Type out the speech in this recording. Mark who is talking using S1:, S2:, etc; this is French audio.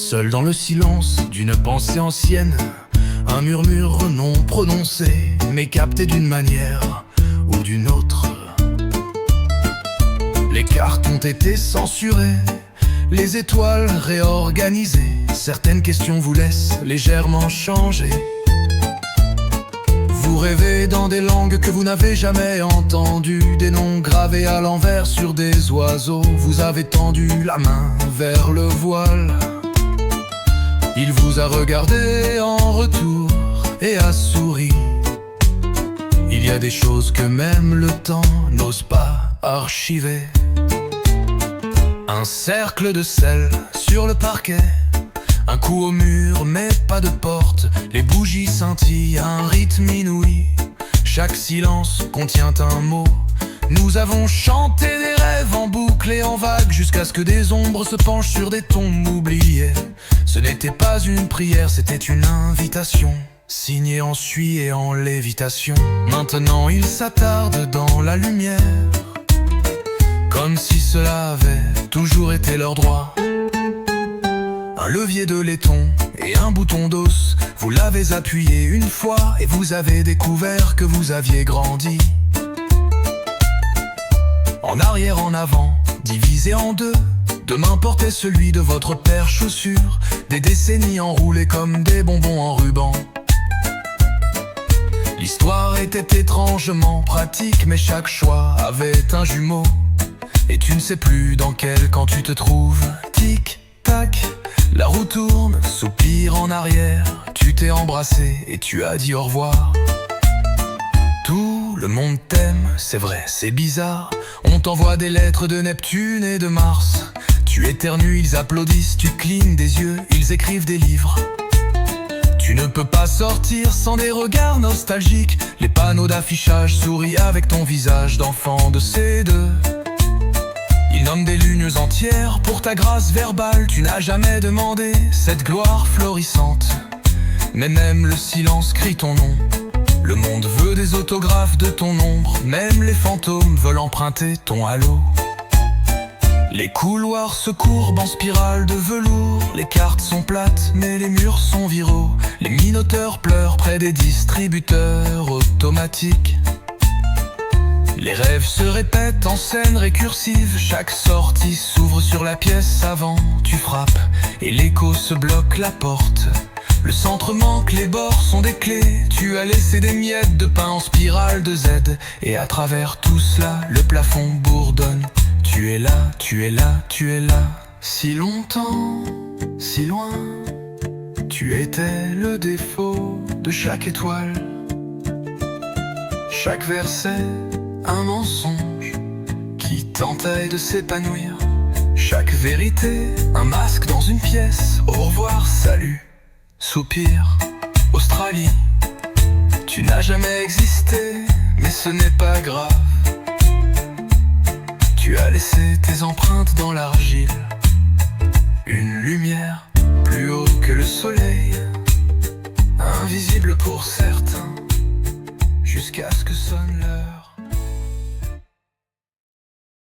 S1: Seul dans le silence d'une pensée ancienne, un murmure non prononcé, mais capté d'une manière ou d'une autre. Les cartes ont été censurées, les étoiles réorganisées. Certaines questions vous laissent légèrement changer. Vous rêvez dans des langues que vous n'avez jamais entendues, des noms gravés à l'envers sur des oiseaux. Vous avez tendu la main vers le voile. Il vous a regardé en retour et a souri. Il y a des choses que même le temps n'ose pas archiver. Un cercle de sel sur le parquet, un coup au mur mais pas de porte. Les bougies scintillent à un rythme inouï. Chaque silence contient un mot. Nous avons chanté des rêves en boucle et en vague, jusqu'à ce que des ombres se penchent sur des tombes oubliées. Ce n'était pas une prière, c'était une invitation, signée en suie et en lévitation. Maintenant ils s'attardent dans la lumière, comme si cela avait toujours été leur droit. Un levier de laiton et un bouton d'os, vous l'avez appuyé une fois et vous avez découvert que vous aviez grandi. En arrière, en avant, divisé en deux. Demain portez celui de votre paire chaussure. Des décennies enroulées comme des bonbons en ruban. L'histoire était étrangement pratique, mais chaque choix avait un jumeau. Et tu ne sais plus dans quel camp tu te trouves. Tic, tac, la roue tourne, soupir en arrière. Tu t'es embrassé et tu as dit au revoir. Tout le monde t'aime, c'est vrai, c'est bizarre. On t'envoie des lettres de Neptune et de Mars. Tu éternues, ils applaudissent, tu clignes des yeux, ils écrivent des livres. Tu ne peux pas sortir sans des regards nostalgiques. Les panneaux d'affichage sourient avec ton visage d'enfant de C2. Ils nomment des lunes entières pour ta grâce verbale. Tu n'as jamais demandé cette gloire florissante, mais même le silence crie ton nom. Le monde veut des autographes de ton ombre, même les fantômes veulent emprunter ton halo. Les couloirs se courbent en spirale de velours. Les cartes sont plates mais les murs sont viraux. Les minoteurs pleurent près des distributeurs automatiques. Les rêves se répètent en scène récursive. Chaque sortie s'ouvre sur la pièce avant. Tu frappes et l'écho se bloque la porte. Le centre manque, les bords sont des clés. Tu as laissé des miettes de pain en spirale de Z. Et à travers tout cela, le plafond bourdonne. Tu es là, tu es là, tu es là. Si longtemps, si loin. Tu étais le défaut de chaque étoile. Chaque verset, un mensonge qui tentait de s'épanouir. Chaque vérité, un masque dans une pièce. Au revoir, salut. Soupir, Australie. Tu n'as jamais existé, mais ce n'est pas grave. Tu as laissé tes empreintes dans l'argile.